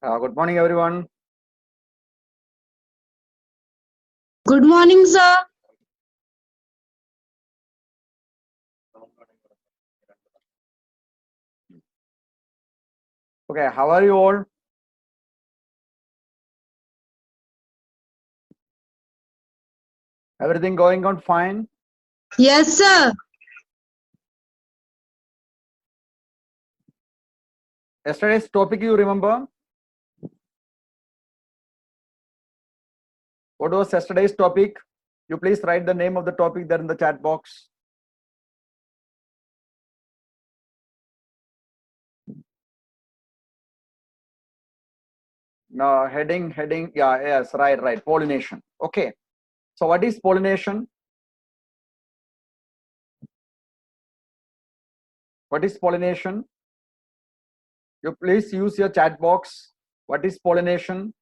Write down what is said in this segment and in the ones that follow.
Good morning, everyone. Good morning, sir. Okay, how are you all? Everything going on fine? Yes, sir. Yesterday's topic, you remember? What was yesterday's topic? You please write the name of the topic there in the chat box. No, heading, yeah, yes, right. Pollination. Okay. So what is pollination? What is pollination? You please use your chat box. What is pollination?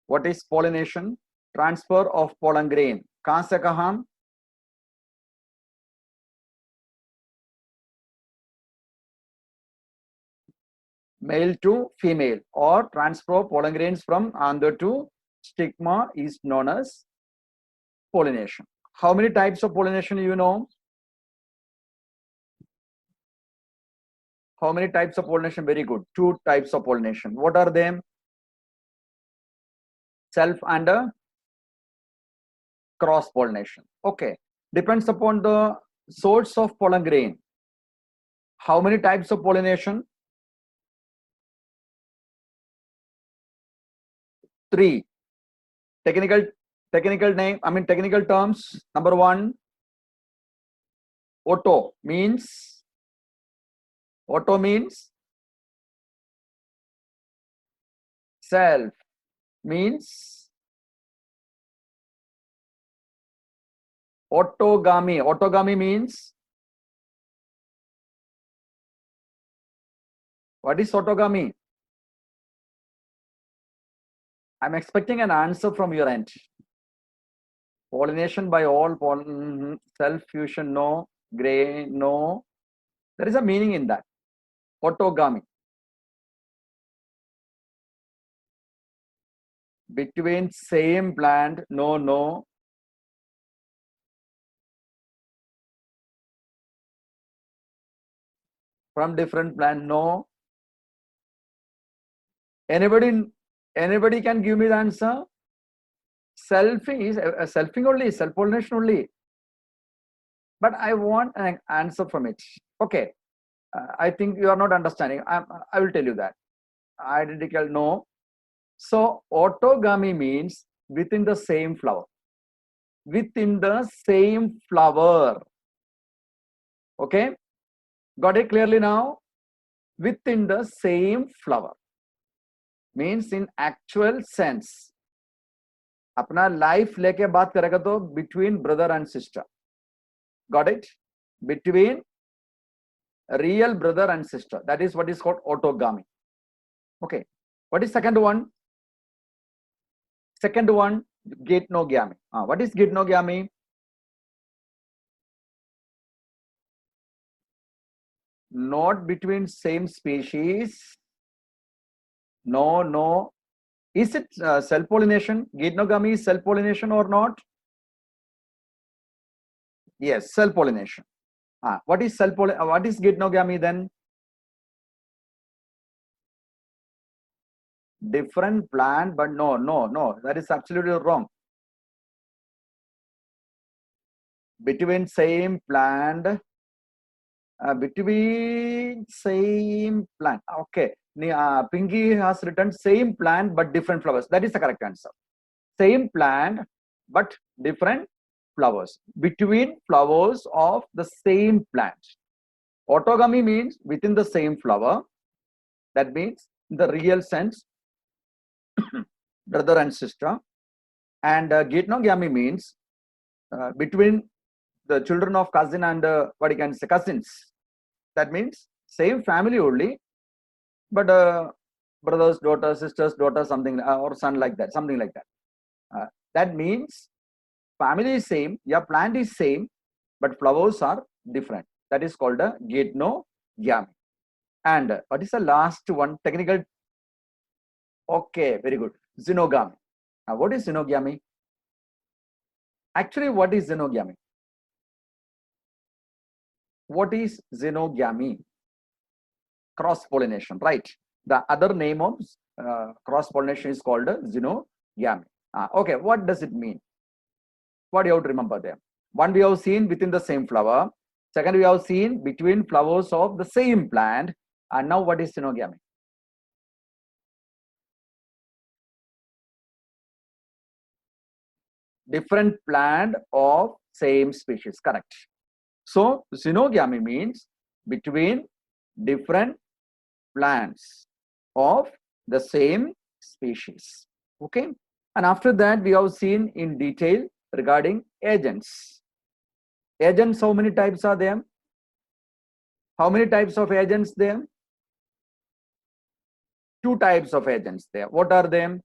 What is pollination? Transfer of pollen grain. कहाँ से कहाँ? Male to female, or transfer of pollen grains from anther to stigma is known as pollination. How many types of pollination you know? How many types of pollination? Very good. 2 types of pollination. What are them? Self and cross pollination. Okay. Depends upon the source of pollen grain. How many types of pollination? 3. Technical name, technical terms. Number 1, auto means self, means autogamy. Autogamy means, what is autogamy? I'm expecting an answer from your end. Pollination by all pollen, self fusion, no. Grain, no. There is a meaning in that. Autogamy. Between same plant, no. From different plant, no. Anybody can give me the answer? Selfing is selfing only, self pollination only. But I want an answer from it. Okay. I think you are not understanding. I will tell you that. Identical, no. So autogamy means within the same flower. Within the same flower. Okay. Got it clearly now? Within the same flower. Means in actual sense. अपना life लेके बात करेगा तो between brother and sister. Got it? Between real brother and sister. That is what is called autogamy. Okay. What is second one? Second one, geitonogamy. What is geitonogamy? Not between same species. No. Is it self-pollination? Geitonogamy is self-pollination or not? Yes, self-pollination. What is what is geitonogamy then? Different plant, but no. That is absolutely wrong. Between same plant, between same plant. Okay. Pinky has written same plant but different flowers. That is the correct answer. Same plant but different flowers. Between flowers of the same plant. Autogamy means within the same flower. That means in the real sense, brother and sister. And geitonogamy means between the children of cousin and what you can say, cousins. That means same family only, but brothers, daughters, sisters, daughter, something, or son, like that, something like that. That means family is same, your plant is same, but flowers are different. That is called a geitonogamy. And what is the last one? Technical. Okay, very good. Xenogamy. Now, what is xenogamy? Actually, what is xenogamy? What is xenogamy? Cross-pollination, right? The other name of cross-pollination is called xenogamy. Okay, what does it mean? What do you have to remember there? One we have seen within the same flower. Second, we have seen between flowers of the same plant. And now what is xenogamy? Different plant of same species, correct. So xenogamy means between different plants of the same species. Okay. And after that, we have seen in detail regarding agents. Agents, how many types are there? How many types of agents there? Two types of agents there. What are them?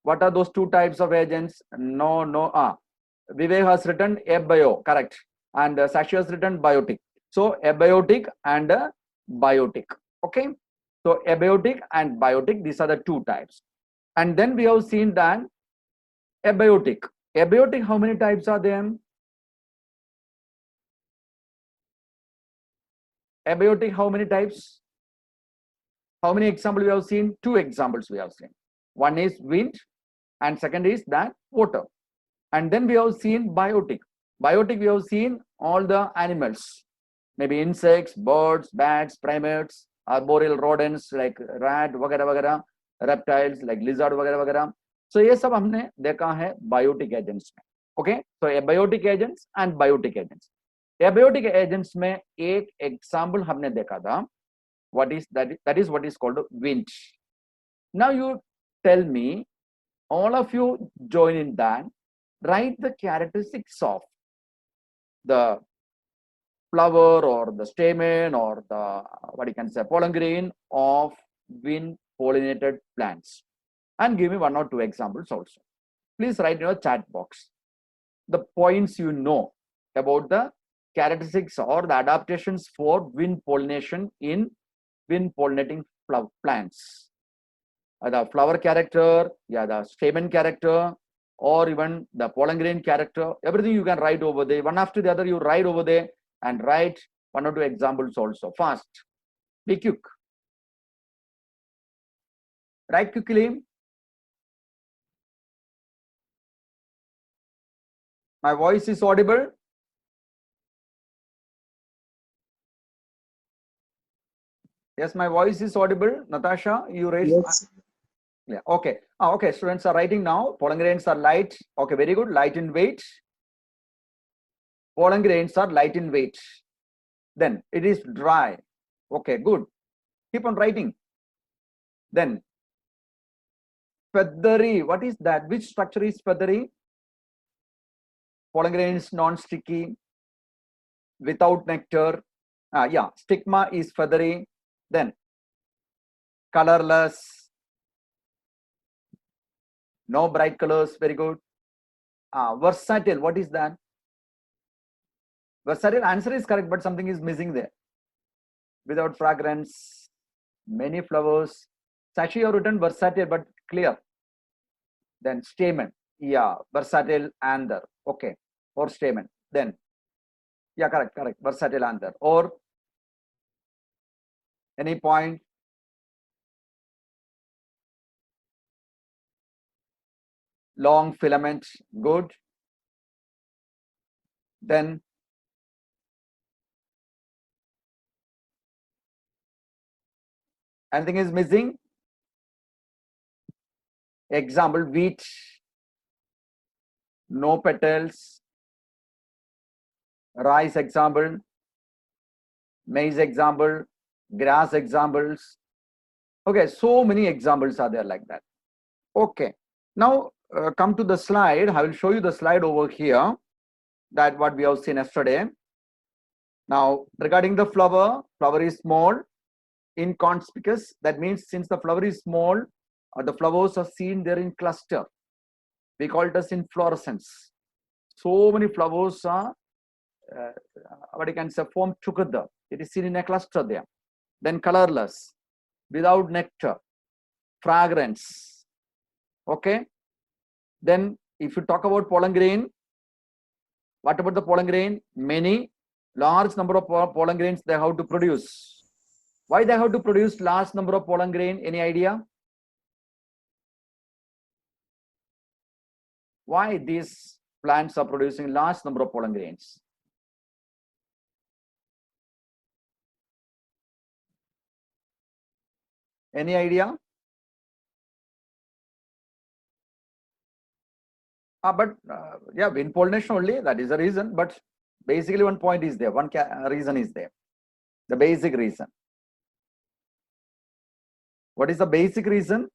What are those two types of agents? No. Vivek has written abio, correct. And Sashi has written biotic. So abiotic and biotic. Okay. So abiotic and biotic, these are the two types. And then we have seen that abiotic. Abiotic, how many types are there? Abiotic, how many types? How many examples we have seen? Two examples we have seen. One is wind and second is that water. And then we have seen biotic. Biotic, we have seen all the animals, maybe insects, birds, bats, primates, arboreal rodents like rat, वगैरह वगैरह, reptiles like lizard वगैरह वगैरह. So ये सब हमने देखा है biotic agents में. Okay, so abiotic agents and biotic agents. Abiotic agents में एक example हमने देखा था. What is that? That is what is called wind. Now you tell me, all of you join in that. Write the characteristics of the flower or the stamen or the what you can say pollen grain of wind pollinated plants, and give me one or two examples also. Please write in your chat box the points you know about the characteristics or the adaptations for wind pollination in wind pollinating plants. The flower character, yeah, the stamen character, or even the pollen grain character, everything you can write over there. One after the other, you write over there and write one or two examples also. Fast. Be quick. Write quickly. My voice is audible. Yes, my voice is audible. Natasha, you raised. Yes. Yeah, okay. Okay, students are writing now. Pollen grains are light. Okay, very good. Light in weight. Pollen grains are light in weight. Then it is dry. Okay, good. Keep on writing. Then feathery. What is that? Which structure is feathery? Pollen grains non-sticky, without nectar. Yeah, stigma is feathery. Then colorless. No bright colors, very good. Versatile, what is that? Versatile, answer is correct, but something is missing there. Without fragrance, many flowers. Sashi, you have written versatile, but clear. Then stamen, yeah, versatile anther, okay, or stamen. Then, yeah, correct, versatile anther. Or any point? Long filament, good. Then anything is missing? Example, wheat, no petals. Rice example, maize example, grass examples. Okay, so many examples are there like that. Okay, now come to the slide. I will show you the slide over here, that what we have seen yesterday. Now regarding the flower, flower is small, inconspicuous. That means since the flower is small, the flowers are seen there in cluster. We call it as inflorescence. So many flowers are, what you can say, formed together. It is seen in a cluster there. Then colorless, without nectar, fragrance. Okay. Then if you talk about pollen grain, what about the pollen grain? Many large number of pollen grains they have to produce. Why they have to produce large number of pollen grain? Any idea? Why these plants are producing large number of pollen grains? Any idea? Yeah, wind pollination only, that is the reason. But basically one point is there, one reason is there. The basic reason. What is the basic reason?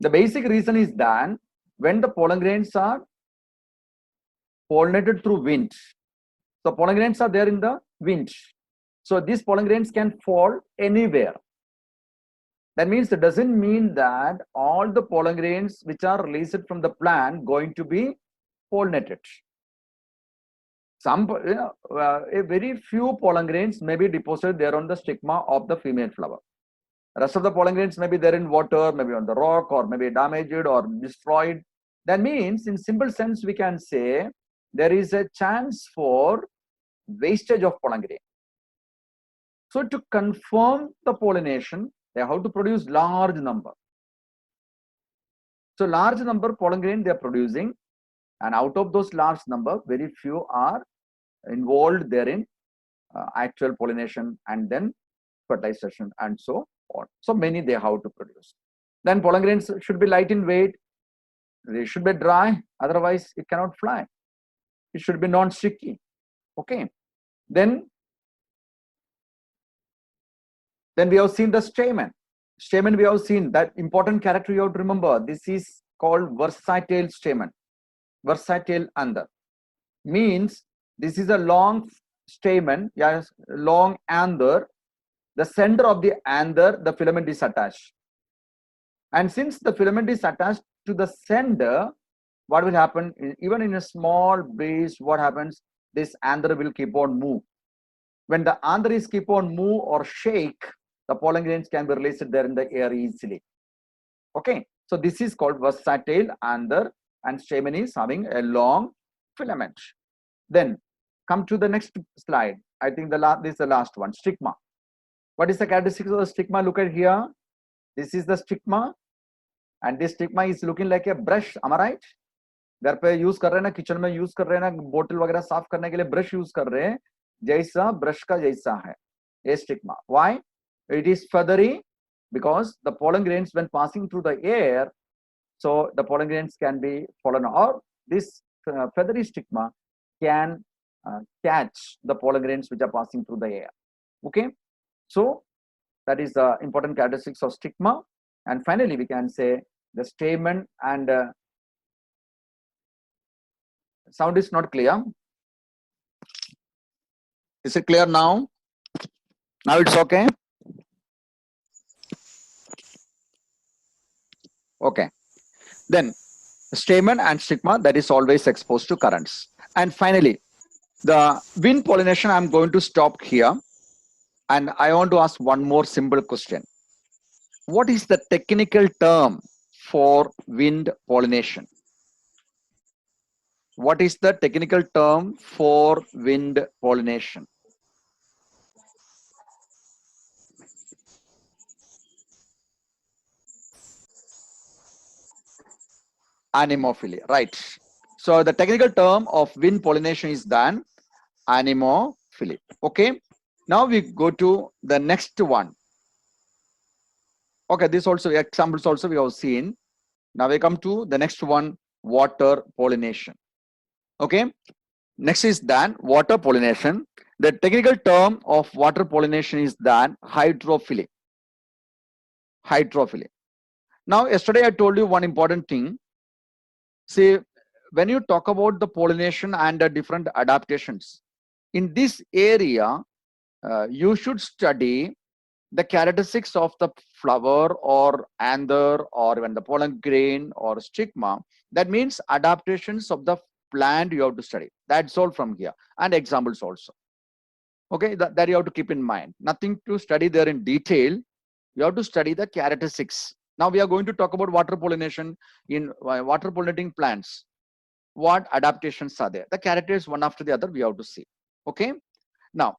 The basic reason is that when the pollen grains are pollinated through wind, so pollen grains are there in the wind. So these pollen grains can fall anywhere. That means it doesn't mean that all the pollen grains which are released from the plant going to be pollinated. Some, a very few pollen grains may be deposited there on the stigma of the female flower. Rest of the pollen grains may be there in water, maybe on the rock, or maybe damaged or destroyed. That means, in simple sense, we can say there is a chance for wastage of pollen grain. So to confirm the pollination, they have to produce large number. So large number pollen grain they are producing, and out of those large number, very few are involved therein actual pollination and then fertilization and so on. So many they have to produce. Then pollen grains should be light in weight. They should be dry, otherwise it cannot fly. It should be non-sticky. Okay. Then we have seen the stamen. Stamen we have seen, that important character you have to remember. This is called versatile stamen. Versatile anther. Means this is a long stamen, yes, long anther. The center of the anther, the filament is attached. And since the filament is attached to the center, what will happen? Even in a small breeze, what happens? This anther will keep on move. When the anther is keep on move or shake, the pollen grains can be released there in the air easily. Okay, so this is called versatile anther, and stamen is having a long filament. Then come to the next slide. I think this is the last one, stigma. What is the characteristics of the stigma? Look at here. This is the stigma, and this stigma is looking like a brush. Am I right? घर पे use कर रहे हैं ना, kitchen में use कर रहे हैं ना, बोतल वगैरह साफ करने के लिए ब्रश यूज कर रहे हैं, जैसा ब्रश का जैसा है ये stigma. Why? It is feathery because the pollen grains when passing through the air, so the pollen grains can be fallen, or this feathery stigma can catch the pollen grains which are passing through the air. Okay, so that is the important characteristics of stigma. And finally we can say the stamen and sound is not clear. Is it clear now? Now it's okay. Okay. Then stamen and stigma, that is always exposed to currents. And finally, the wind pollination, I'm going to stop here. And I want to ask one more simple question. What is the technical term for wind pollination? What is the technical term for wind pollination? Anemophily, right. So the technical term of wind pollination is then anemophily. Okay. Now we go to the next one. Okay, this also examples also we have seen. Now we come to the next one, water pollination. Okay. Next is then water pollination. The technical term of water pollination is then hydrophily. Hydrophily. Now yesterday I told you one important thing. See, when you talk about the pollination and the different adaptations, in this area, you should study the characteristics of the flower or anther or when the pollen grain or stigma. That means adaptations of the plant you have to study. That's all from here, and examples also. Okay, that you have to keep in mind. Nothing to study there in detail. You have to study the characteristics. Now we are going to talk about water pollination in water pollinating plants. What adaptations are there? The characters one after the other we have to see. Okay. Now,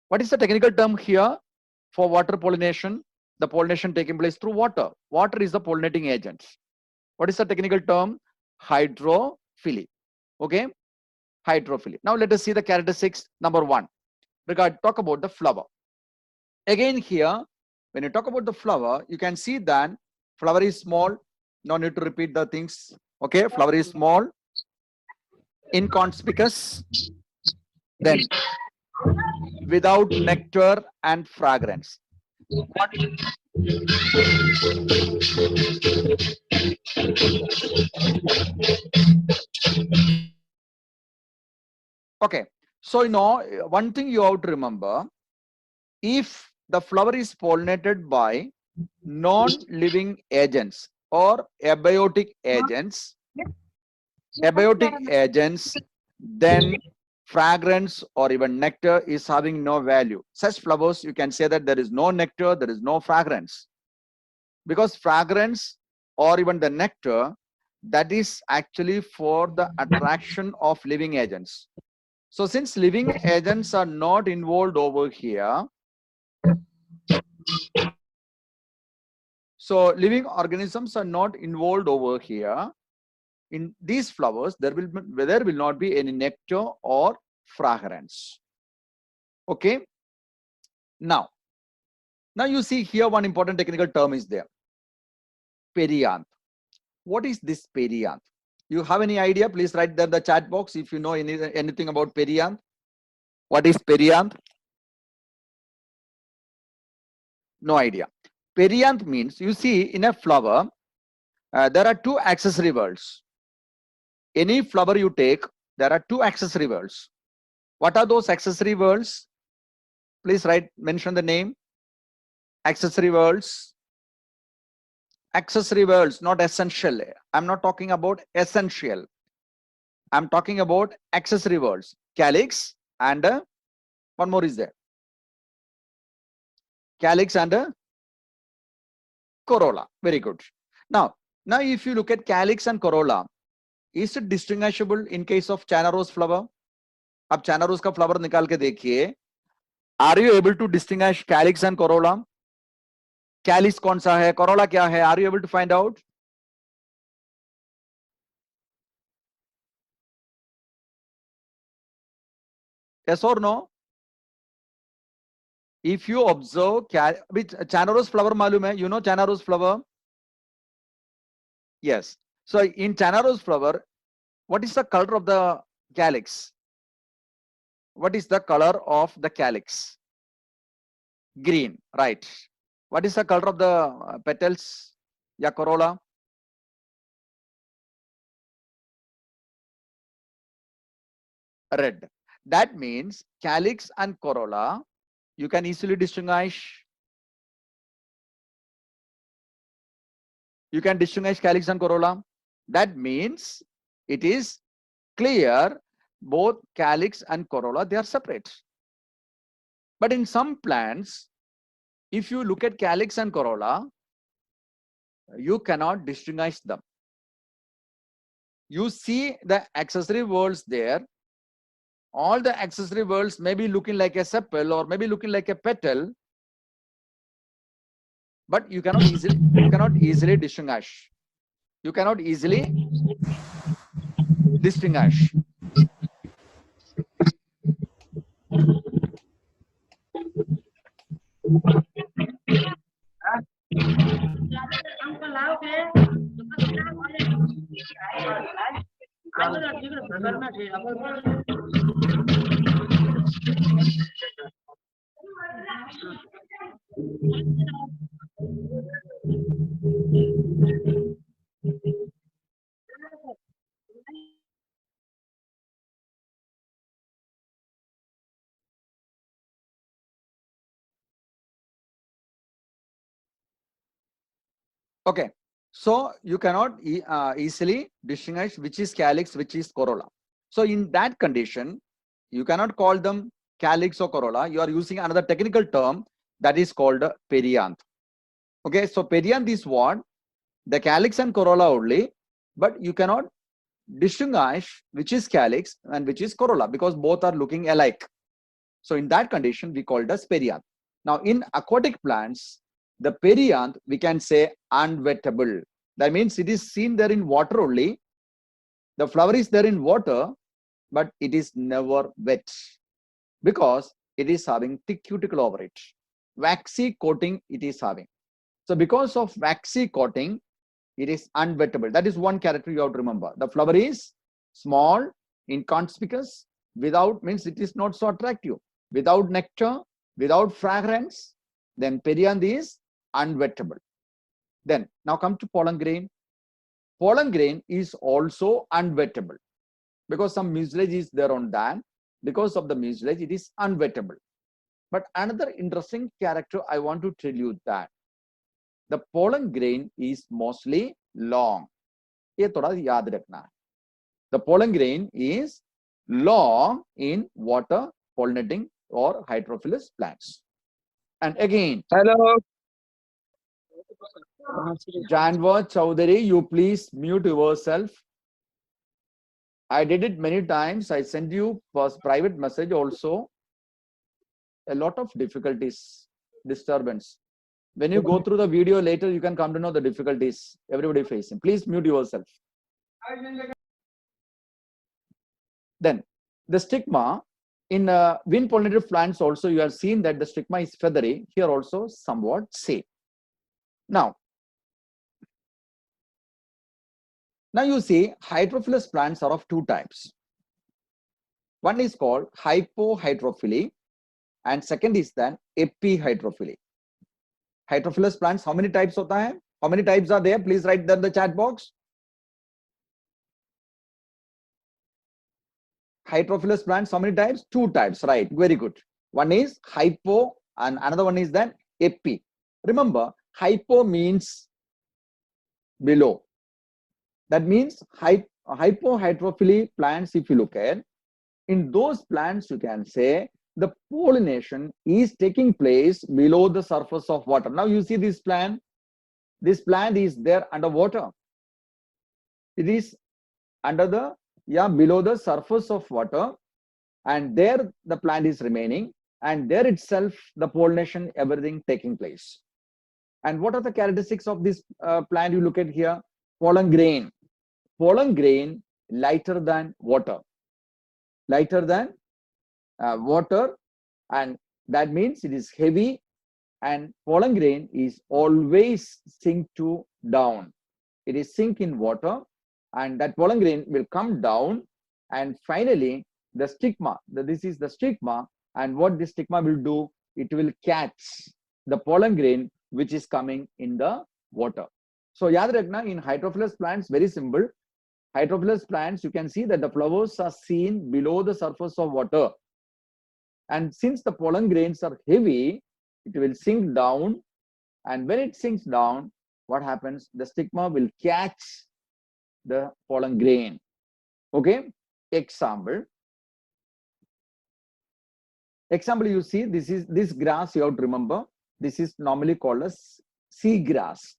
what is the technical term here for water pollination? The pollination taking place through water. Water is the pollinating agent. What is the technical term? Hydrophily. Okay. Hydrophily. Now let us see the characteristics. Number one, talk about the flower. Again here, when you talk about the flower, you can see that flower is small. No need to repeat the things. Okay, flower is small, inconspicuous, then without nectar and fragrance. Okay, so one thing you have to remember, if the flower is pollinated by non-living agents or abiotic agents, then fragrance or even nectar is having no value. Such flowers, you can say that there is no nectar, there is no fragrance. Because fragrance or even the nectar, that is actually for the attraction of living agents. So since living agents are not involved over here, so living organisms are not involved over here, in these flowers, there will not be any nectar or fragrance. Okay. Now you see here one important technical term is there. Perianth. What is this perianth? You have any idea? Please write there in the chat box if you know anything about perianth. What is perianth? No idea. Perianth means, you see, in a flower, there are two accessory worlds. Any flower you take, there are two accessory worlds. What are those accessory worlds? Please mention the name. Accessory worlds. Accessory worlds, not essential. I'm not talking about essential. I'm talking about accessory worlds. Calyx and one more is there. Calyx and corolla. Very good. Now if you look at calyx and corolla, is it distinguishable in case of China rose flower? अब China rose का flower निकाल के देखिए. Are you able to distinguish calyx and corolla? Calyx कौन सा है, corolla क्या है? Are you able to find out? Yes or no? If you observe, China rose flower मालूम है? You know China rose flower? Yes. So in China rose flower, what is the color of the calyx? What is the color of the calyx? Green, right. What is the color of the petals? Ya corolla? Red. That means calyx and corolla, you can easily distinguish. You can distinguish calyx and corolla. That means it is clear both calyx and corolla, they are separate. But in some plants, if you look at calyx and corolla, you cannot distinguish them. You see the accessory worlds there. All the accessory worlds may be looking like a sepal or maybe looking like a petal, but you cannot easily distinguish. You cannot easily distinguish. Okay, so you cannot easily distinguish which is calyx, which is corolla. So in that condition, you cannot call them calyx or corolla. You are using another technical term that is called perianth. Okay, so perianth is what? The calyx and corolla only, but you cannot distinguish which is calyx and which is corolla because both are looking alike. So in that condition, we call it as perianth. Now in aquatic plants, the perianth we can say unwettable. That means it is seen there in water only. The flower is there in water, but it is never wet because it is having thick cuticle over it. Waxy coating it is having. So because of waxy coating, it is unwettable. That is one character you have to remember. The flower is small, inconspicuous, without means it is not so attractive. Without nectar, without fragrance, then perianth is unwettable. Then now come to pollen grain. Pollen grain is also unwettable because some mucilage is there on that. Because of the mucilage, it is unwettable. But another interesting character I want to tell you that the pollen grain is mostly long. ये थोड़ा याद रखना है. The pollen grain is long in water pollinating or hydrophilous plants. And again, Hello. Janva Chowdhury, you please mute yourself. I did it many times. I sent you first private message also. A lot of difficulties, disturbance. When you go through the video later, you can come to know the difficulties everybody facing. Please mute yourself. Then the stigma in wind pollinated plants also, you have seen that the stigma is feathery. Here also somewhat same. Now you see hydrophilous plants are of two types. One is called hypohydrophily and second is then epihydrophily. Hydrophilous plants, how many types hota hai? How many types are there? Please write them in the chat box. Hydrophilous plants, how many types? Two types, right? Very good. One is hypo and another one is then epi. Remember, hypo means below. That means hypohydrophily plants, if you look at, in those plants, you can say the pollination is taking place below the surface of water. Now you see this plant. This plant is there under water. It is under the, below the surface of water, and there the plant is remaining, and there itself the pollination, everything taking place. And what are the characteristics of this plant? You look at here, pollen grain. Pollen grain lighter than water. Lighter than water, and that means it is heavy, and pollen grain is always sink to down. It is sink in water, and that pollen grain will come down, and finally the stigma, this is the stigma, and what the stigma will do, it will catch the pollen grain which is coming in the water. So yaad rakhna, in hydrophilous plants, very simple. Hydrophilous plants, you can see that the flowers are seen below the surface of water. And since the pollen grains are heavy, it will sink down. And when it sinks down, what happens? The stigma will catch the pollen grain. Okay? Example, you see, this grass you have to remember. This is normally called as sea grass.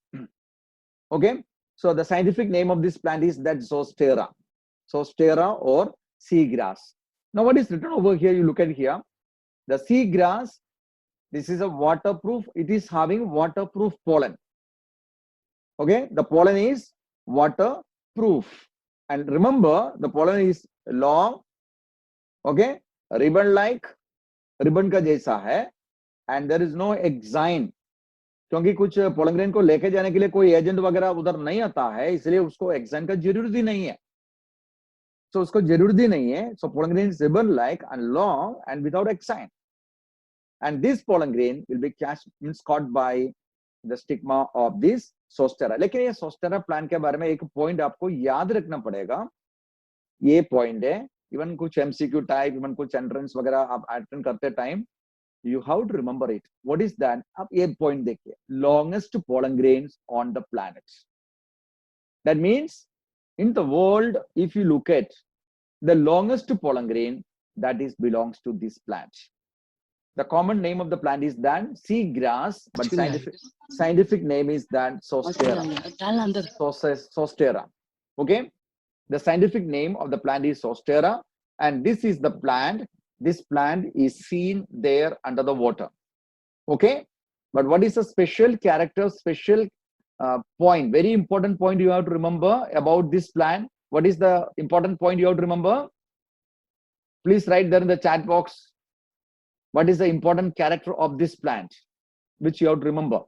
Okay? So the scientific name of this plant is that Zostera. Zostera or sea grass. Now what is written over here? You look at here. The sea grass, this is a waterproof. It is having waterproof pollen. Okay? The pollen is waterproof. And remember, the pollen is long. Okay? Ribbon-like. Ribbon का जैसा है. And there is no exine. क्योंकि कुछ pollen grain को लेके जाने के लिए कोई एजेंट वगैरह उधर नहीं आता है, इसलिए उसको एक्साइन का जरूरत ही नहीं है. So उसको जरूरत ही नहीं है. So pollen grain is ribbon like and long and without exine. And this pollen grain will be caught by the stigma of this Zostera. लेकिन ये Zostera plant के बारे में एक पॉइंट आपको याद रखना पड़ेगा. ये पॉइंट है. इवन कुछ MCQ टाइप, इवन कुछ एंट्रेंस वगैरह आप अटेंड करते time, you have to remember it. What is that? आप ये point देखिए. Longest pollen grains on the planet. That means in the world, if you look at the longest pollen grain that is belongs to this plant. The common name of the plant is that sea grass, but scientific name is that Zostera. Zostera. Okay, the scientific name of the plant is Zostera, and this is the plant. This plant is seen there under the water. Okay, but what is the special character, special point, very important point you have to remember about this plant? What is the important point you have to remember? Please write there in the chat box. What is the important character of this plant, which you have to remember?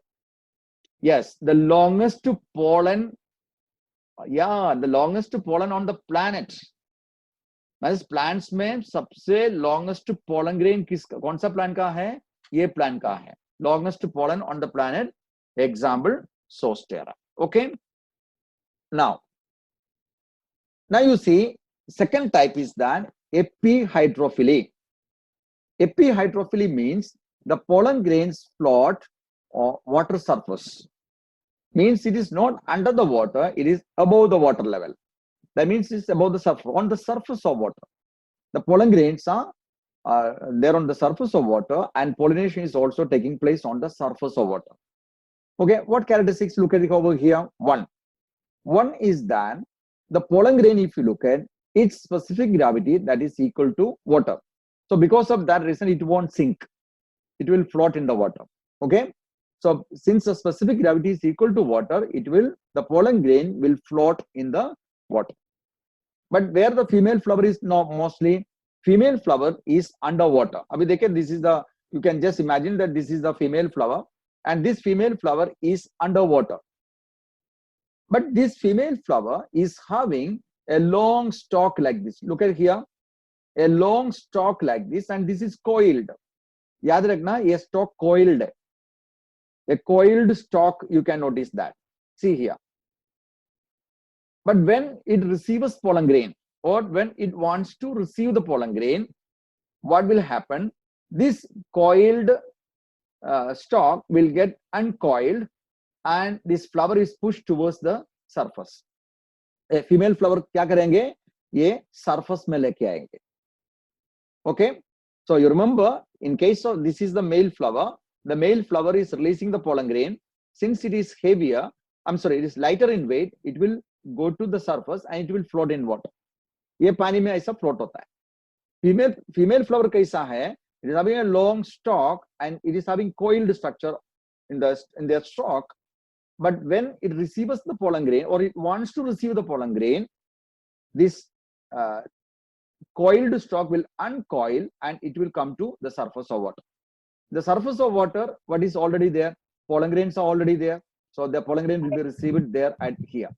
Yes, the longest pollen. Yeah, the longest pollen on the planet. Means plants में सबसे longest pollen grain कौन सा plant का है? ये plant का है. Longest pollen on the planet. Example, Zostera. Okay. Now you see, second type is that epihydrophily. Epihydrophily means the pollen grains float on water surface. Means it is not under the water, it is above the water level. That means it's above the surface, on the surface of water. The pollen grains are there on the surface of water, and pollination is also taking place on the surface of water. Okay, what characteristics look at it over here? One is that the pollen grain, if you look at its specific gravity, that is equal to water. So because of that reason, it won't sink. It will float in the water. Okay. So since the specific gravity is equal to water, the pollen grain will float in the water. But where the female flower is mostly, female flower is underwater. Abhi dekhe, this is the, you can just imagine that this is the female flower, and this female flower is underwater. But this female flower is having a long stalk like this. Look at here, a long stalk like this, and this is coiled. Yaad rakhna, ye stalk coiled. A coiled stalk, you can notice that. See here. But when it receives pollen grain, or when it wants to receive the pollen grain, what will happen? This coiled stalk will get uncoiled, and this flower is pushed towards the surface. A female flower क्या करेंगे? ये surface में लेके आएंगे. Okay. So you remember, in case of this is the male flower, the male flower is releasing the pollen grain. Since it is heavier, it is lighter in weight, it will go to the surface and it will float in water. ये पानी में ऐसा float होता है. Female flower कैसा है? It is having a long stalk and it is having coiled structure in their stalk. But when it receives the pollen grain, or it wants to receive the pollen grain, this coiled stalk will uncoil and it will come to the surface of water. The surface of water, what is already there? Pollen grains are already there. So the pollen grain will be received there at here.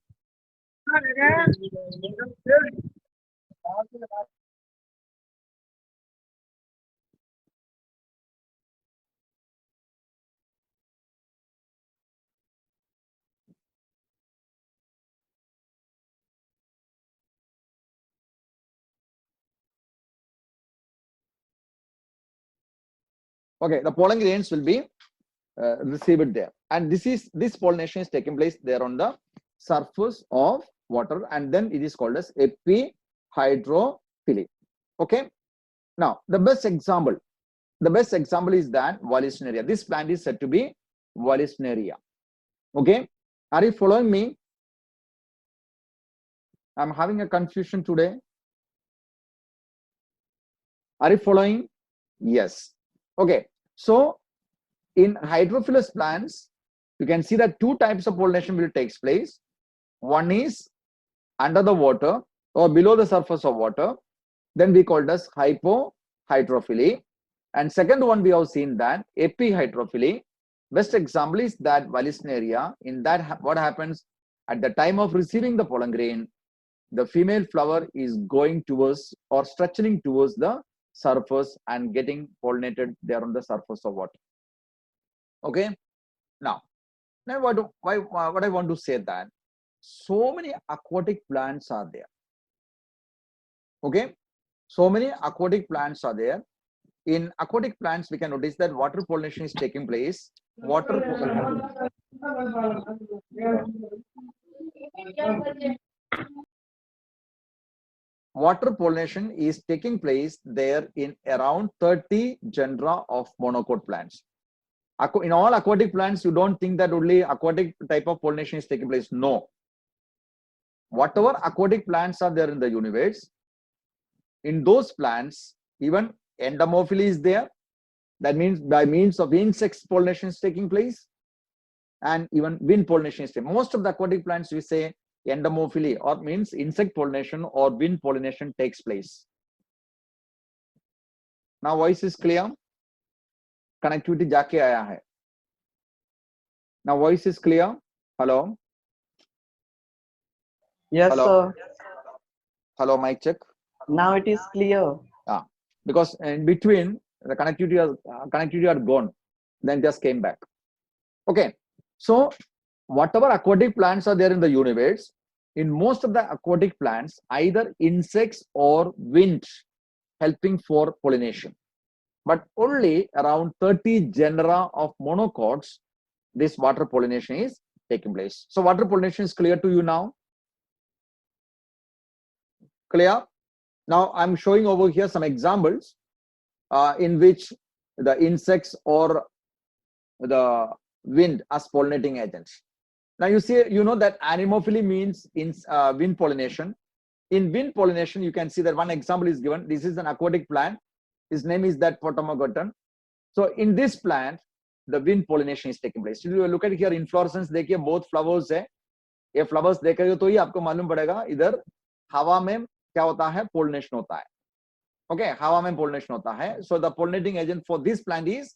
Okay, the pollen grains will be received there, and this pollination is taking place there on the surface of water, and then it is called as epihydrophily. Okay. Now the best example is that Vallisneria. This plant is said to be Vallisneria. Okay, are you following me? I'm having a confusion today. Are you following? Yes. Okay. So in hydrophilous plants, you can see that two types of pollination will take place. One is under the water or below the surface of water. Then we call it as hypohydrophily. And second one, we have seen that epihydrophily. Best example is that Vallisneria. In that, what happens at the time of receiving the pollen grain, the female flower is going towards or stretching towards the surface and getting pollinated there on the surface of water. Okay. Now what I want to say that so many aquatic plants are there. Okay. So many aquatic plants are there. In aquatic plants, we can notice that water pollination is taking place. water pollination is taking place there in around 30 genera of monocot plants. In all aquatic plants, you don't think that only aquatic type of pollination is taking place. No. Whatever aquatic plants are there in the universe, in those plants, even endomophily is there. That means by means of insect pollination is taking place, and even wind pollination is taking place. Most of the aquatic plants, we say endomophily, or means insect pollination or wind pollination takes place. Now voice is clear. Connectivity जाके आया है. Now voice is clear. Hello. Yes, Hello. sir. Hello, mic check. Now it is clear. Because in between the connectivity had gone, then just came back. Okay. So whatever aquatic plants are there in the universe, in most of the aquatic plants, either insects or wind helping for pollination. But only around 30 genera of monocots, this water pollination is taking place. So water pollination is clear to you now? Clear? Now I'm showing over here some examples in which the insects or the wind as pollinating agents. Now you see, you know that anemophily means in wind pollination. In wind pollination, you can see that one example is given. This is an aquatic plant. His name is that Potamogeton. So in this plant, the wind pollination is taking place. If you look at here, inflorescence, देखिए both flowers है. ये flowers देखेंगे तो ही आपको मालूम पड़ेगा इधर हवा में क्या होता है, pollination होता है. Okay, हवा में pollination होता है. So the pollinating agent for this plant is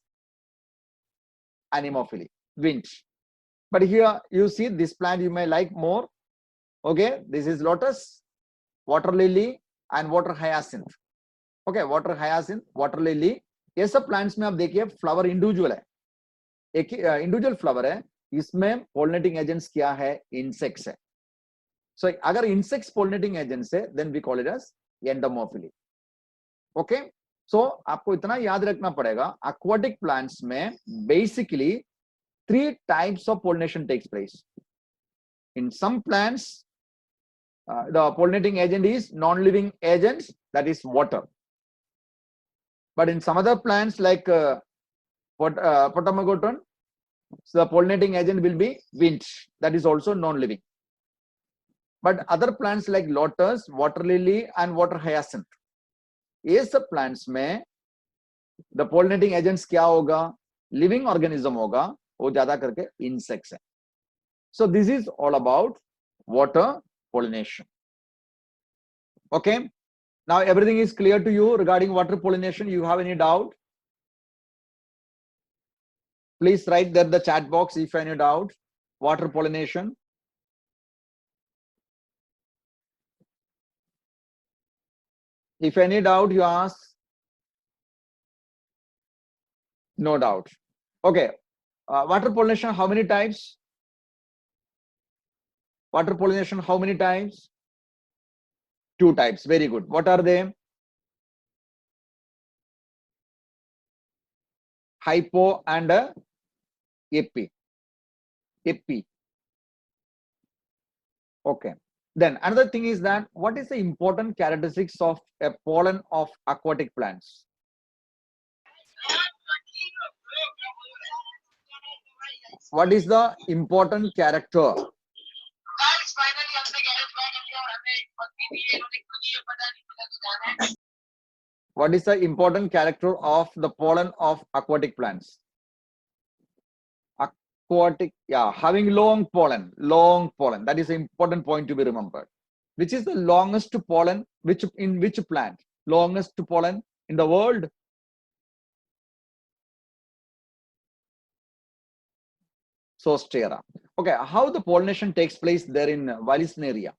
anemophily, wind. But here you see this plant you may like more. Okay, this is lotus, water lily, and water hyacinth. Okay, water hyacinth, water lily. ये सब plants में आप देखिए flower individual है, एक individual flower है. इसमें pollinating agents क्या है? Insects है. So अगर insects pollinating agents है, then we call it as endomophily. Okay, so आपको इतना याद रखना पड़ेगा, aquatic plants में basically 3 types of pollination takes place. In some plants, the pollinating agent is non-living agents, that is water. But in some other plants like Potamogeton, so the pollinating agent will be wind, that is also non-living. But other plants like lotus, water lily, and water hyacinth, ये सब plants में the pollinating agents क्या होगा? Living organism होगा, वो ज्यादा करके insects है. So this is all about water pollination. Okay. Now everything is clear to you regarding water pollination. You have any doubt? Please write there the chat box if any doubt. Water pollination. If any doubt you ask. No doubt. Okay. Water pollination, how many types? Water pollination, how many types? 2 types. Very good. What are they? Hypo and epi. Epi. Okay. Then another thing is that what is the important characteristics of a pollen of aquatic plants? What is the important character? What is the important character of the pollen of aquatic plants? Aquatic, yeah, having long pollen. That is an important point to be remembered. Which is the longest pollen? In which plant? Longest pollen in the world? Zostera. Okay, how the pollination takes place there in Vallisneria?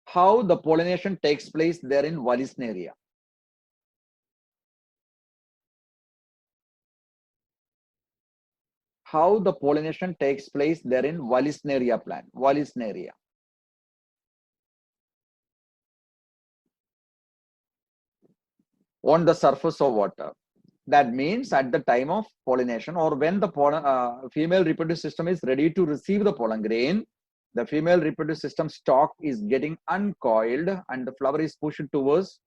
How the pollination takes place there in Vallisneria? How the pollination takes place there in Vallisneria plant? Vallisneria. On the surface of water. That means at the time of pollination or when the pollen, female reproductive system is ready to receive the pollen grain, The female reproductive system stalk is getting uncoiled and the flower is pushed towards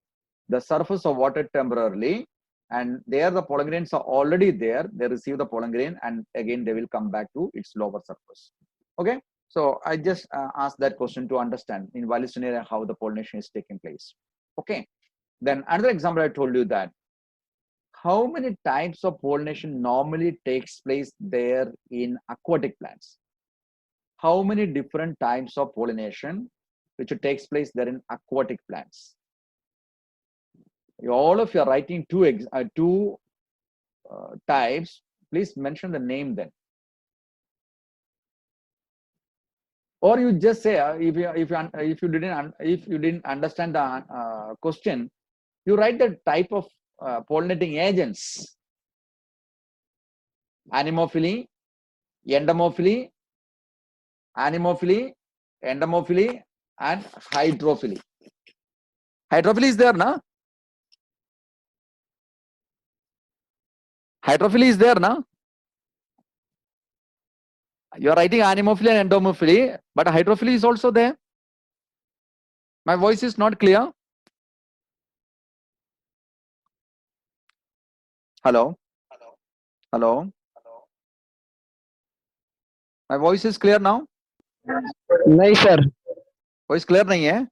the surface of water temporarily, and there the pollen grains are already there. They receive the pollen grain and again they will come back to its lower surface. Okay, so I just asked that question to understand in Vallisneria how the pollination is taking place. Okay, then another example I told you that how many types of pollination normally takes place there in aquatic plants? How many different types of pollination which takes place there in aquatic plants? All of you are writing two types. Please mention the name then. Or you just say if you didn't understand the question, you write the type of pollinating agents: anemophily, endomophily, anemophily, endomophily, and hydrophily. Hydrophily is there, na? Hydrophily is there, na? You are writing anemophily and endomophily, but hydrophily is also there. My voice is not clear. Hello? Hello? My voice is clear now? नहीं sir. Voice clear nahi hai?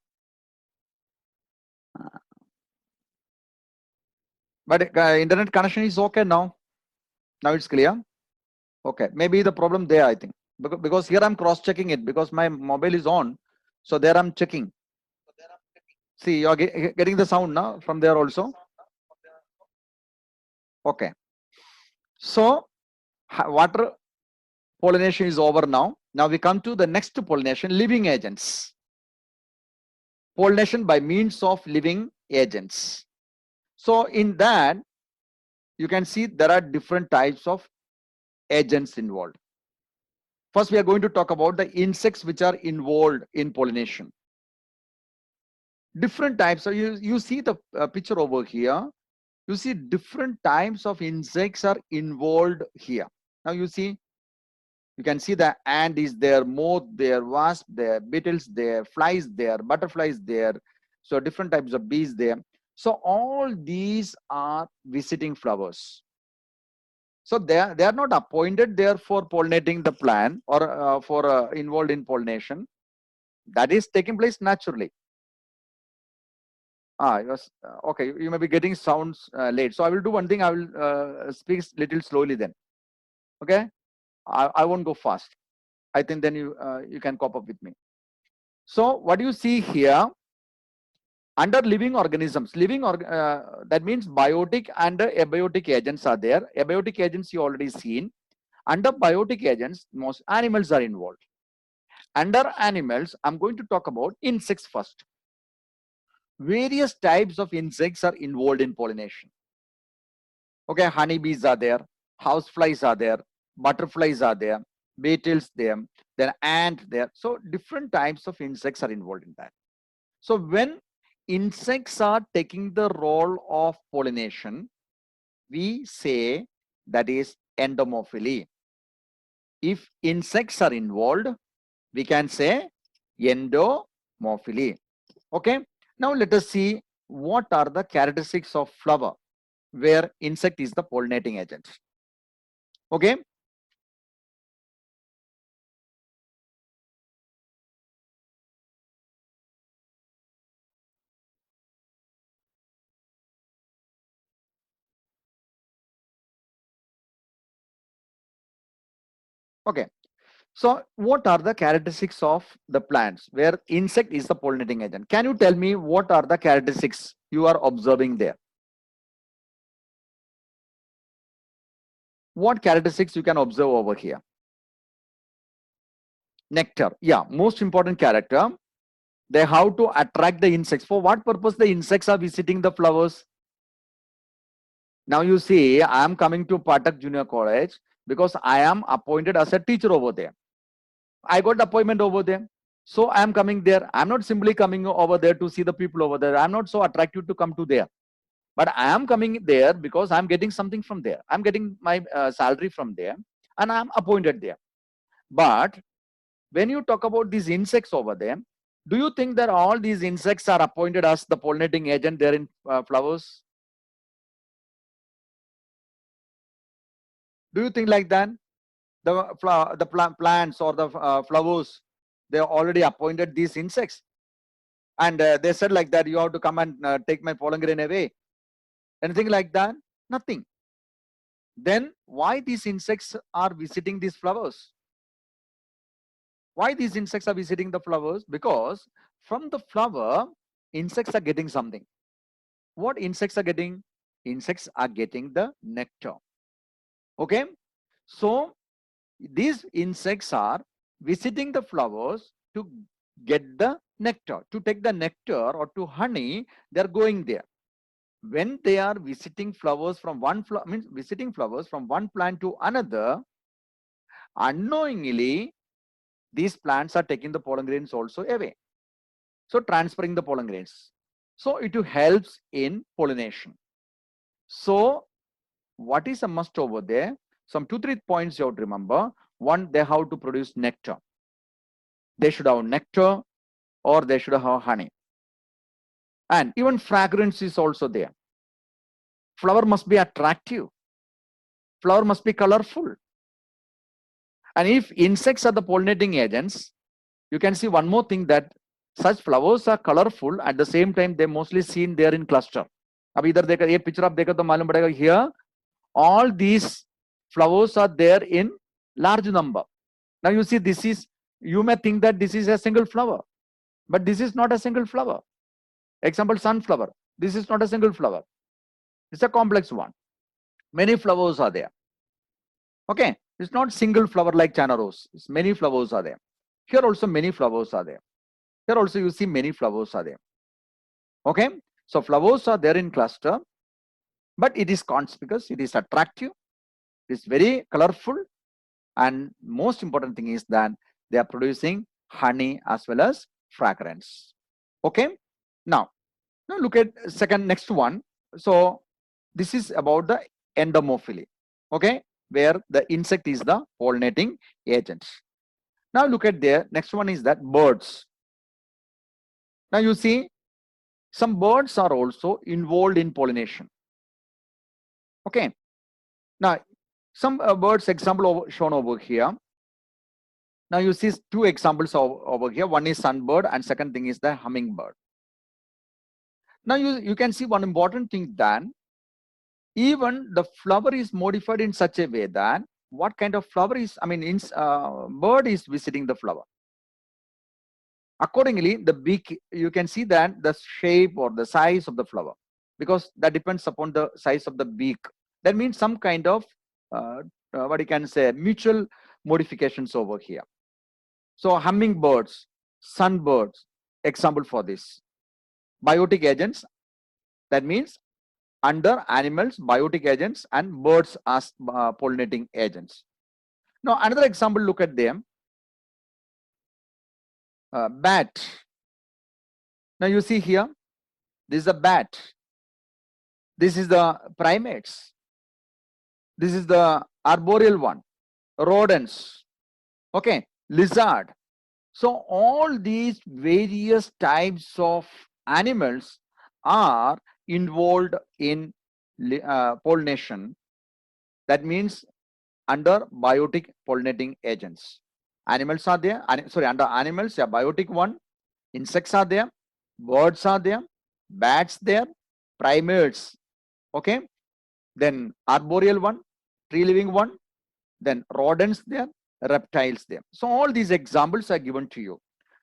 But internet connection is okay now. Now it's clear. Okay, maybe the problem there, I think, because here I'm cross checking it because my mobile is on, so there I'm checking. See, you are getting the sound now from there also. Okay, so water pollination is over now. Now we come to the next pollination, living agents. Pollination by means of living agents. So in that, you can see there are different types of agents involved. First, we are going to talk about the insects which are involved in pollination. Different types. So you see the picture over here. You see different types of insects are involved here. Now you see, you can see the ant is there, moth there, wasp there, beetles there, flies there, butterflies there. So different types of bees there. So all these are visiting flowers. So they are not appointed there for pollinating the plant or for involved in pollination. That is taking place naturally. Yes. Okay, you may be getting sounds late. So I will do one thing. I will speak little slowly then. Okay, I won't go fast. I think then you can cope up with me. So what you see here, under living organisms, that means biotic and abiotic agents are there. Abiotic agents you already seen. Under biotic agents, most animals are involved. Under animals, I'm going to talk about insects first. Various types of insects are involved in pollination. Okay, honeybees are there, houseflies are there, butterflies are there, beetles there, then ant there. So different types of insects are involved in that. So when insects are taking the role of pollination, we say that is endomophily. If insects are involved, we can say endomophily. Okay, now let us see what are the characteristics of flower where insect is the pollinating agent. Okay, okay. So what are the characteristics of the plants where insect is the pollinating agent? Can you tell me what are the characteristics you are observing there? What characteristics you can observe over here? Nectar. Yeah, most important character. They have to attract the insects. For what purpose the insects are visiting the flowers? Now you see, I am coming to Patak Junior College because I am appointed as a teacher over there. I got the appointment over there. So I am coming there. I'm not simply coming over there to see the people over there. I'm not so attractive to come to there. But I am coming there because I'm getting something from there. I'm getting my salary from there and I'm appointed there. But when you talk about these insects over there, do you think that all these insects are appointed as the pollinating agent there in flowers? Do you think like that? The plants or the flowers, they already appointed these insects, and they said like that, you have to come and take my pollen grain away. Anything like that? Nothing. Then why these insects are visiting these flowers? Why these insects are visiting the flowers? Because from the flower, insects are getting something. What insects are getting? Insects are getting the nectar. Okay. So these insects are visiting the flowers to get the nectar, to take the nectar or to honey. They're going there. When they are visiting flowers from one visiting flowers from one plant to another, unknowingly these plants are taking the pollen grains also away, so transferring the pollen grains, so it helps in pollination. So what is a must over there? Some 2-3 points you have to remember. One, they have to produce nectar. They should have nectar or they should have honey, and even fragrance is also there. Flower must be attractive, flower must be colorful. And if insects are the pollinating agents, you can see one more thing, that such flowers are colorful. At the same time, they mostly seen there in cluster. अब इधर देखा, ये picture आप देखा तो मालूम पड़ेगा, here all these flowers are there in large number. Now you see, this is, you may think that this is a single flower, but this is not a single flower. Example, sunflower. This is not a single flower. It's a complex one. Many flowers are there. Okay, it's not single flower like China rose. It's many flowers are there. Here also many flowers are there. Here also you see many flowers are there. Okay, so flowers are there in cluster, but it is conspicuous, it is attractive, it is very colorful, and most important thing is that they are producing honey as well as fragrance. Okay, now look at next one. So this is about the endomophily. Okay, where the insect is the pollinating agent. Now look at there, next one is that birds. Now you see, some birds are also involved in pollination. Okay, now some birds example shown over here. Now you see 2 examples over here. One is sunbird and second thing is the hummingbird. Now you can see one important thing, that even the flower is modified in such a way that what kind of flower is, bird is visiting the flower. Accordingly, the beak, you can see that the shape or the size of the flower, because that depends upon the size of the beak. That means some kind of what you can say, mutual modifications over here. So hummingbirds, sunbirds, example for this. Biotic agents, that means under animals, biotic agents, and birds as pollinating agents. Now another example, look at them. Bat. Now you see here, this is a bat. This is the primates. This is the arboreal one. Rodents. Okay, lizard. So all these various types of animals are involved in pollination. That means under biotic pollinating agents. Animals are there, under animals, yeah, biotic one. Insects are there, birds are there, bats there, primates, okay, then arboreal one, tree living one, then rodents there, reptiles there. So all these examples are given to you.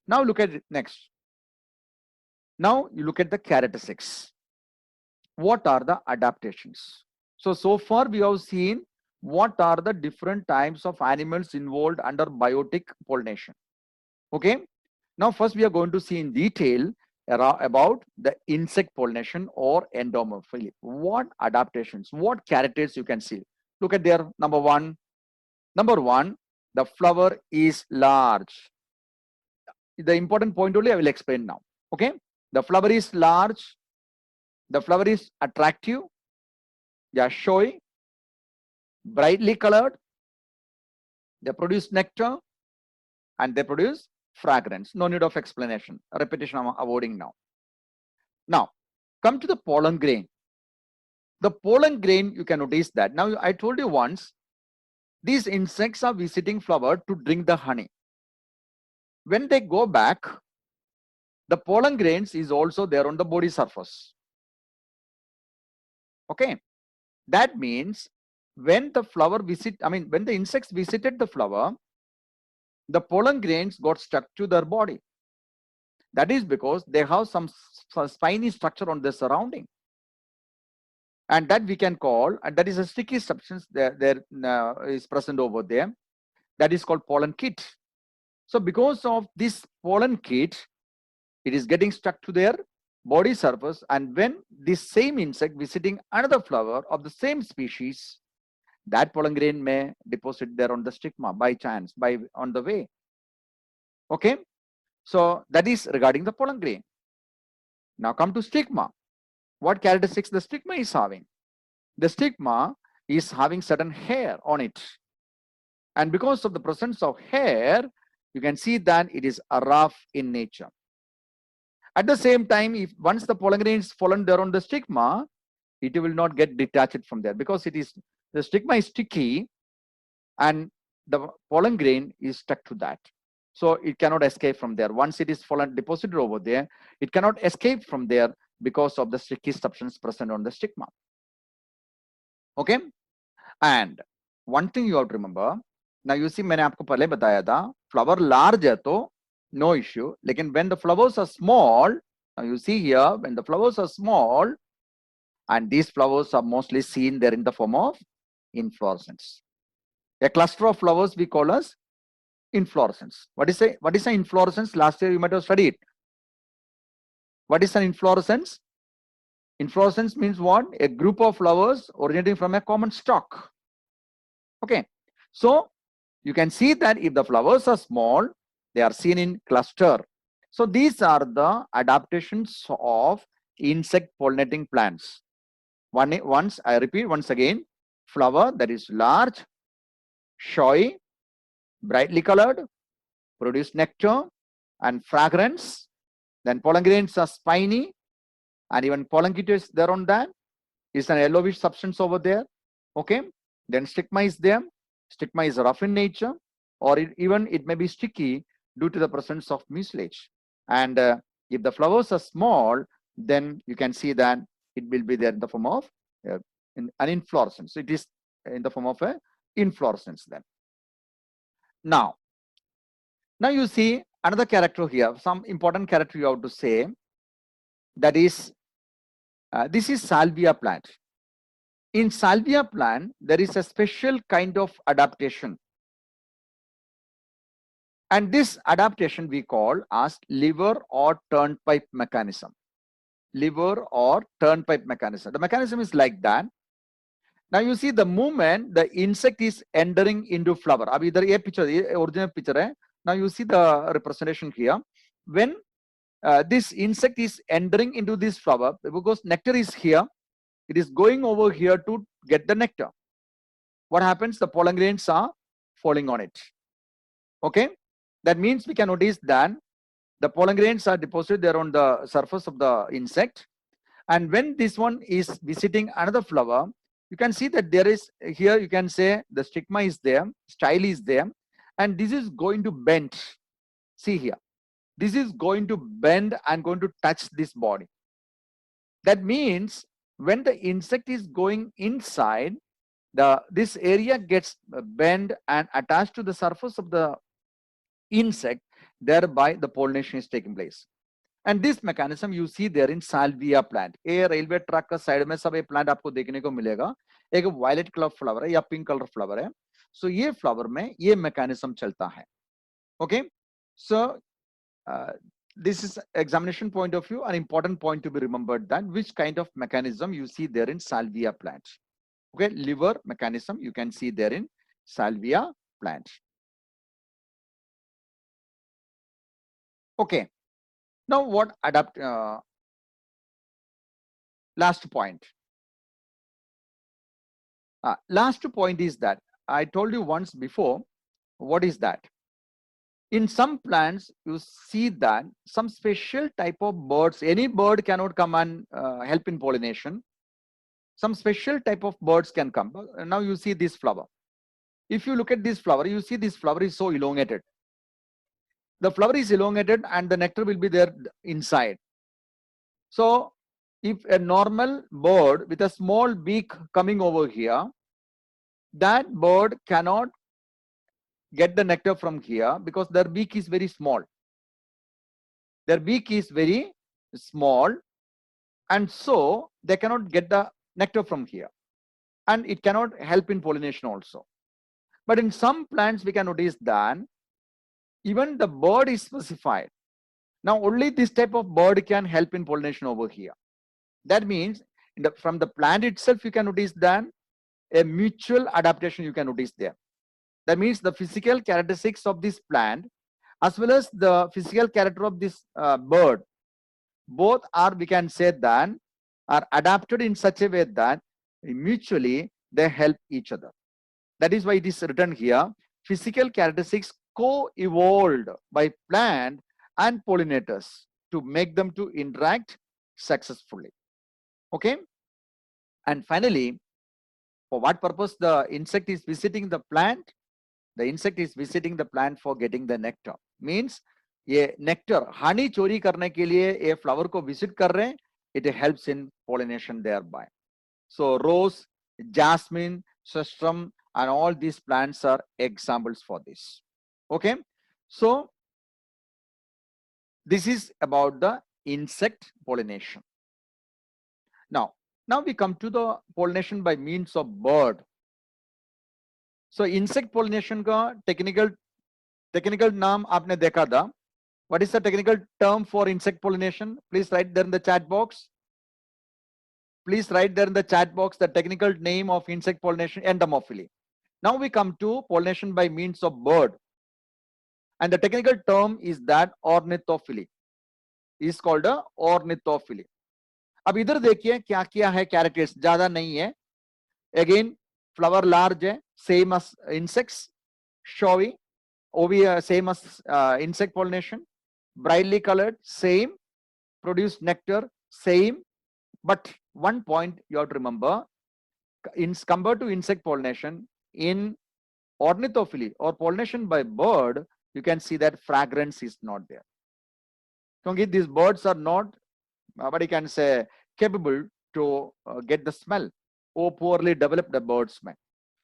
Now look at it next. Now you look at the characteristics. What are the adaptations? So far we have seen what are the different types of animals involved under biotic pollination. Okay, now first we are going to see in detail about the insect pollination or endomophily. What adaptations, what characters you can see? Look at there. Number one, the flower is large. The important point only I will explain now. Okay, the flower is large, the flower is attractive, they are showy, brightly colored, they produce nectar, and they produce fragrance. No need of explanation. Repetition I'm avoiding now. Now, come to the pollen grain. The pollen grain, you can notice that. Now, I told you once, these insects are visiting flower to drink the honey. When they go back, the pollen grains is also there on the body surface. Okay. That means when the flower when the insects visited the flower, the pollen grains got stuck to their body. That is because they have some spiny structure on the surrounding. And that we can call, and that is a sticky substance there is present over there. That is called pollen kit. So because of this pollen kit, it is getting stuck to their body surface. And when this same insect visiting another flower of the same species, that pollen grain may deposit there on the stigma by chance, on the way. Okay. So that is regarding the pollen grain. Now come to stigma. What characteristics the stigma is having? The stigma is having certain hair on it. And because of the presence of hair, you can see that it is rough in nature. At the same time, if once the pollen grain is fallen there on the stigma, it will not get detached from there because the stigma is sticky and the pollen grain is stuck to that. So it cannot escape from there. Once it is fallen deposited over there, it cannot escape from there because of the sticky substance present on the stigma. Okay. And one thing you have to remember, now you see मैंने आपको पहले बताया था, flower large है तो no issue. लेकिन when the flowers are small, now you see here, when the flowers are small, and these flowers are mostly seen there in the form of inflorescence. A cluster of flowers we call as inflorescence. What is an inflorescence? Last year you might have studied. What is an inflorescence? Inflorescence means what? A group of flowers originating from a common stalk. Okay. So you can see that if the flowers are small, they are seen in cluster. So these are the adaptations of insect pollinating plants. Once I repeat once again, flower that is large, showy, brightly colored, produce nectar and fragrance. Then pollen grains are spiny, and even pollen kit is there on that. It's an yellowish substance over there. Okay. Then stigma is there. Stigma is rough in nature, or it may be sticky due to the presence of mucilage. And if the flowers are small, then you can see that it will be there in the form of an inflorescence. It is in the form of an inflorescence then. Now you see another character here, some important character you have to say. That is, this is salvia plant. In salvia plant, there is a special kind of adaptation. And this adaptation we call as liver or turnpike mechanism. Liver or turnpike mechanism. The mechanism is like that. Now you see the moment the insect is entering into flower. Abhi idhar ye picture, original picture hai. Now you see the representation here. When this insect is entering into this flower, because nectar is here, it is going over here to get the nectar. What happens? The pollen grains are falling on it. Okay. That means we can notice that the pollen grains are deposited there on the surface of the insect. And when this one is visiting another flower, you can see that there is here, you can say the stigma is there, style is there, and this is going to bend. See here, this is going to bend and going to touch this body. That means when the insect is going inside, this area gets bent and attached to the surface of the insect, thereby the pollination is taking place. And this mechanism you see there in salvia plant. A railway track का side में सब ये plant आपको देखने को मिलेगा. एक violet color flower है या pink color flower है. So ये flower में ये mechanism चलता है. Okay. So this is examination point of view, an important point to be remembered, that which kind of mechanism you see there in salvia plant. Okay, liver mechanism you can see there in salvia plant. Okay. Now what last point. Last point is that I told you once before. What is that? In some plants, you see that some special type of birds, any bird cannot come and help in pollination. Some special type of birds can come. Now you see this flower. If you look at this flower, you see this flower is so elongated. The flower is elongated and the nectar will be there inside. So if a normal bird with a small beak coming over here, that bird cannot get the nectar from here because their beak is very small. Their beak is very small, and so they cannot get the nectar from here, and it cannot help in pollination also. But in some plants, we can notice that even the bird is specified. Now only this type of bird can help in pollination over here. That means from the plant itself, you can notice that a mutual adaptation you can notice there. That means the physical characteristics of this plant as well as the physical character of this bird, both are, we can say that, are adapted in such a way that mutually they help each other. That is why it is written here, physical characteristics co-evolved by plant and pollinators to make them to interact successfully. Okay. And finally, for what purpose the insect is visiting the plant? The insect is visiting the plant for getting the nectar. Means ये nectar, honey चोरी करने के लिए ये flower को visit कर रहे हैं. It helps in pollination thereby. So rose, jasmine, sistrum, and all these plants are examples for this. Okay. So this is about the insect pollination. Now we come to the pollination by means of bird. So insect pollination का technical नाम आपने देखा था. What is the technical term for insect pollination? Please write there in the chat box. Please write there in the chat box the technical name of insect pollination, entomophily. Now we come to pollination by means of bird. And the technical term is that ornithophily. Is called a ornithophily. अब इधर देखिए क्या क्या है characters, ज्यादा नहीं है. Again, flower large है, same as insects, showy, same as insect pollination, brightly colored, same, produce nectar, same. But one point you have to remember, compared to insect pollination, in ornithophily or pollination by bird, you can see that fragrance is not there. Because these birds are not, what you can say, capable to get the smell, or poorly developed the bird smell.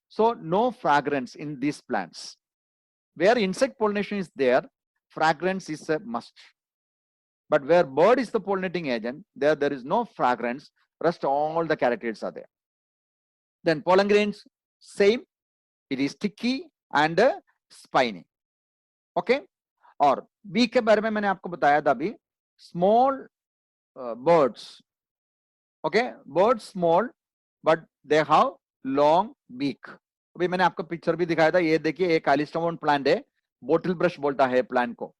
So no fragrance in these plants. Where insect pollination is there, fragrance is a must. But where bird is the pollinating agent, there is no fragrance, rest all the characters are there. Then pollen grains, same, it is sticky and spiny. Okay. और B के बारे में मैंने आपको बताया था अभी, small birds. Okay, birds small but they have long beak. अभी मैंने आपको पिक्चर भी दिखाया था. ये देखिए एक कालीस्टोन प्लांट है, बोटल ब्रश बोलता है प्लांट को.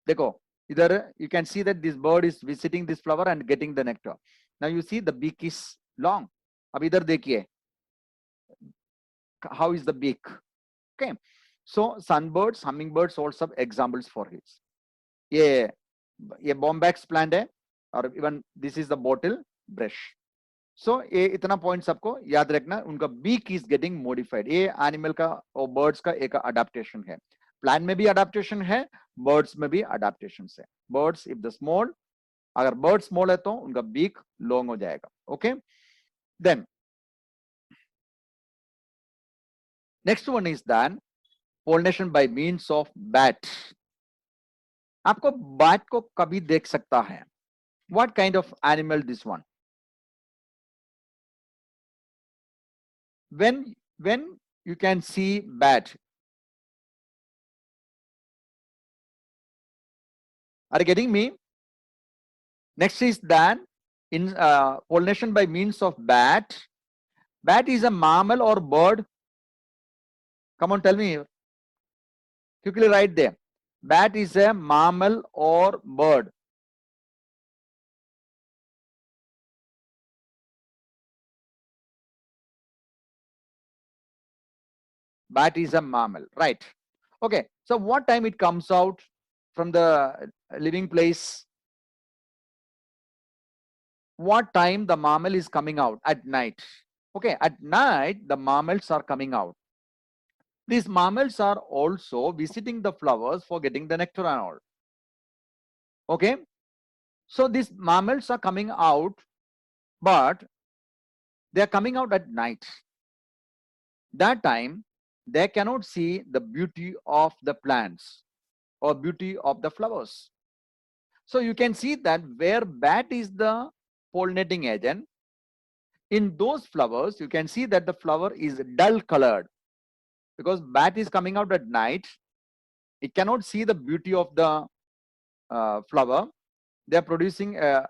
देखो इधर you can see that this bird is visiting this flower and getting the nectar. Now you see the beak is long. अब इधर देखिए how is the beak. Okay, so sunbirds, hummingbirds also examples for his. ये bombax plant है, और even this is the bottle brush. So ये इतना point सबको याद रखना. उनका beak is getting modified. ये एनिमल का और बर्ड्स का एक अडेप्टेशन है. प्लांट में भी अडेप्टेशन है, बर्ड्स में भी अडेप्टेशन है. बर्ड्स इफ द स्मॉल, अगर बर्ड स्मॉल है तो उनका बीक लॉन्ग हो जाएगा. Okay. Then next one is then pollination by means of bat. आपको bat को कभी देख सकता है. What kind of animal this one? When you can see bat, are you getting me? Next is that in pollination by means of bat. Bat is a mammal or bird? Come on, tell me. Quickly write there. Bat is a mammal or bird? Bat is a mammal, right? Okay, so what time it comes out from the living place? What time the mammal is coming out? At night. Okay, at night the mammals are coming out. These mammals are also visiting the flowers for getting the nectar and all. Okay, so these mammals are coming out, but they are coming out at night. That time they cannot see the beauty of the plants or beauty of the flowers. So you can see that where bat is the pollinating agent, in those flowers you can see that the flower is dull colored, because bat is coming out at night. It cannot see the beauty of the flower. They are producing a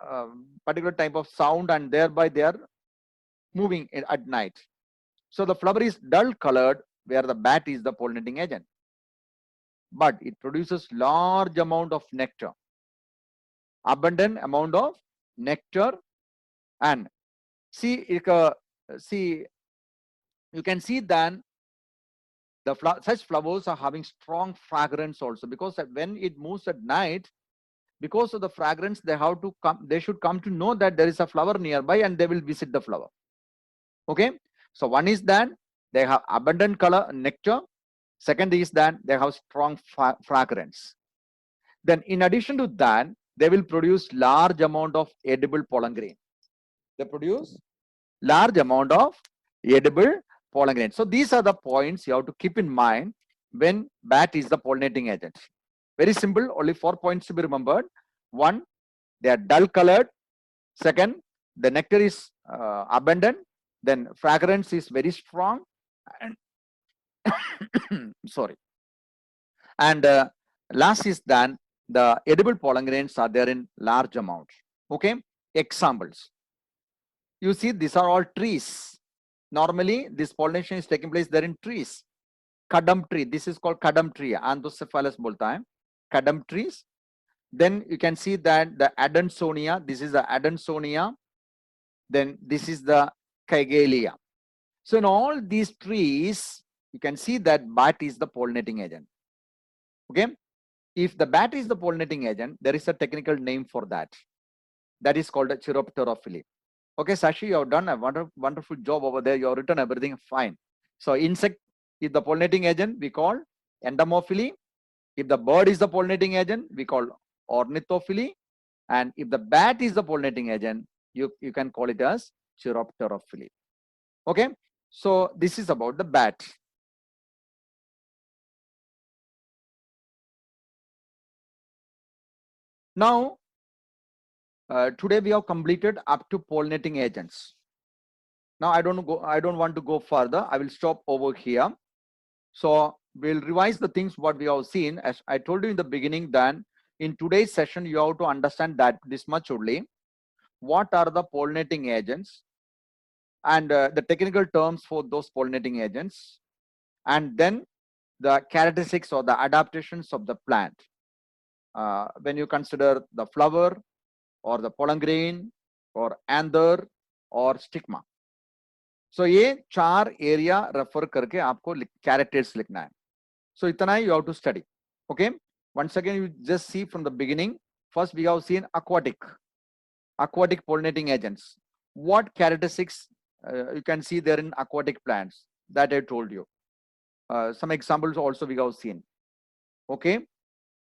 particular type of sound, and thereby they are moving at night. So the flower is dull colored where the bat is the pollinating agent, but it produces large amount of nectar, abundant amount of nectar. And see, you can see then the such flowers are having strong fragrance also, because when it moves at night, because of the fragrance, they should come to know that there is a flower nearby, and they will visit the flower. Okay, so one is that they have abundant color nectar. Second is that they have strong fragrance. Then in addition to that, they will produce large amount of edible pollen grain. They produce large amount of edible pollen grain. So these are the points you have to keep in mind when bat is the pollinating agent. Very simple, only 4 points to be remembered. One, they are dull colored. Second, the nectar is abundant. Then fragrance is very strong. And sorry. And last is then the edible pollen grains are there in large amount. Okay, examples. You see, these are all trees. Normally, this pollination is taking place there in trees. Kadam tree. This is called kadam tree. Anthocephalus bolta hai. Kadam trees. Then you can see that the Adansonia. This is the Adansonia. Then this is the Kygelia. So in all these trees, you can see that bat is the pollinating agent. Okay. If the bat is the pollinating agent, there is a technical name for that. That is called a Chiropterophily. Okay, Sashi, you have done a wonderful job over there. You have written everything fine. So insect is the pollinating agent, we call entomophily. If the bird is the pollinating agent, we call ornithophily. And if the bat is the pollinating agent, you can call it as Chiropterophily. Okay, so this is about the bat. Now, today we have completed up to pollinating agents. Now I don't want to go further. I will stop over here. So we'll revise the things what we have seen. As I told you in the beginning, then in today's session you have to understand that this much only. What are the pollinating agents and the technical terms for those pollinating agents, and then the characteristics or the adaptations of the plant. When you consider the flower or the pollen grain or anther or stigma. So ये 4 area refer करके आपको characters लिखना है. So इतना ही you have to study. Okay. Once again, you just see from the beginning. First we have seen aquatic pollinating agents. What characteristics you can see there in aquatic plants that I told you. Some examples also we have seen. Okay.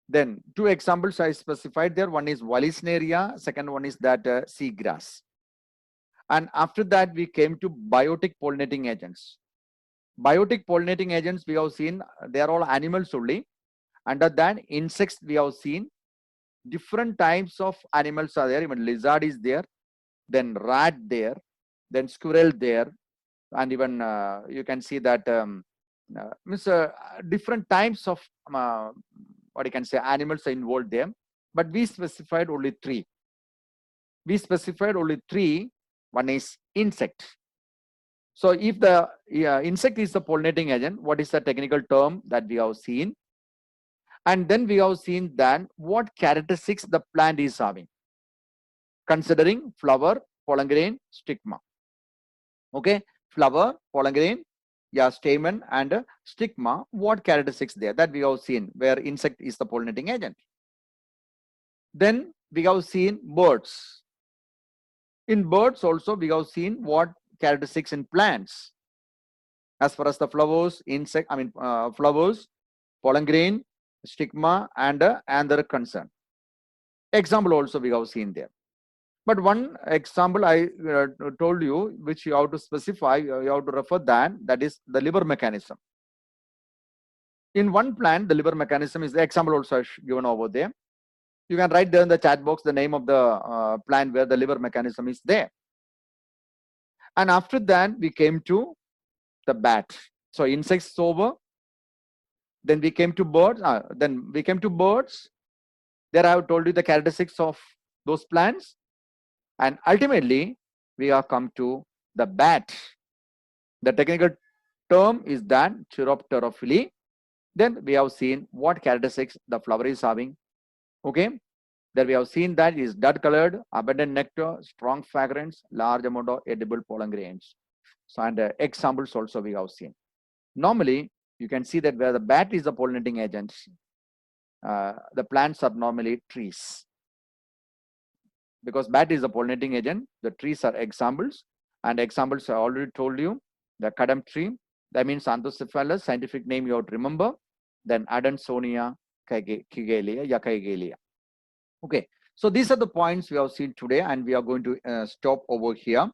Then 2 examples I specified there. One is Vallisneria. Second one is that seagrass. And after that, we came to biotic pollinating agents. Biotic pollinating agents we have seen, they are all animals only. Under that, insects we have seen. Different types of animals are there. Even lizard is there. Then rat there. Then squirrel there. And even you can see that different types of what you can say animals are involved there. But we specified only 3. We specified only 3. One is insect. So if the insect is the pollinating agent, what is the technical term that we have seen? And then we have seen then what characteristics the plant is having, considering flower, pollen grain, stigma. Okay, flower, pollen grain, yeah, stamen and stigma, what characteristics there that we have seen where insect is the pollinating agent. Then we have seen birds. In birds also we have seen what characteristics in plants. As far as the flowers, flowers, pollen grain, stigma, and anther concern. Example also we have seen there. But one example I told you, which you have to specify, you have to refer that is the liver mechanism. In one plant, the liver mechanism is the example also given over there. You can write there in the chat box the name of the plant where the liver mechanism is there. And after that, we came to the bat. So insects is over. Then we came to birds. There I have told you the characteristics of those plants. And ultimately, we have come to the bat. The technical term is that Chiropterophily. Then we have seen what characteristics the flower is having. Okay. Then we have seen that is dud colored, abundant nectar, strong fragrance, large amount of edible pollen grains. So, and examples also we have seen. Normally, you can see that where the bat is the pollinating agent, the plants are normally trees. Because bat is the pollinating agent, the trees are examples. And examples I already told you, the kadam tree, that means Anthocephalus, scientific name you have to remember. Then Adansonia kaigelia. Okay, so these are the points we have seen today, and we are going to stop over here.